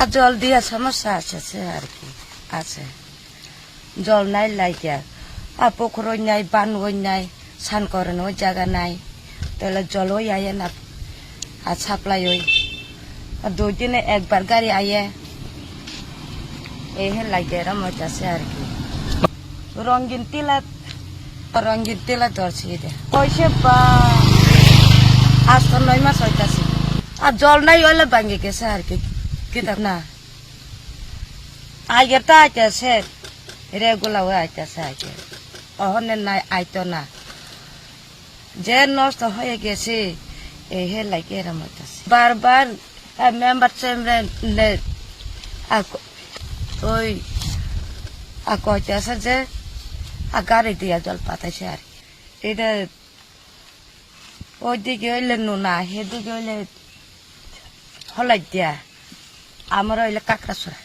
আর জল দিয়ে সমস্যা আছে আর কি আছে জল নাই লাইকা আর পুকুর নাই বান নাই স্নান করেন ওই জায়গা নাই তাহলে জল ওই আয়ে না আর সাপ্লাই ওই আর 2 দিনে একবার গাড়ি আয়ে এই লাগে এরম হইতেছে আর কি রঙিন তিলা ধরছি কইছে বা আজ তো 9 মাস হইতাছে আর জল নাই হইলে ভাঙে গেছে আর কি কিতাব না আগের তো আইতেছে রেগুলার হয়ে আইতেছে আগে অহনে নাই আইতো না যে নষ্ট হয়ে গেছে এই লাগে এরম হইতেছে বারবার মেম্বার চেম্বার ওই কইতেছে যে গাড়ি দিয়া জল পাতাইছে আর এটা ওইদিকে হইলে নুনা সেদিকে হইলে হলাই দিয়া আমার হইলে কাকড়াছড়া।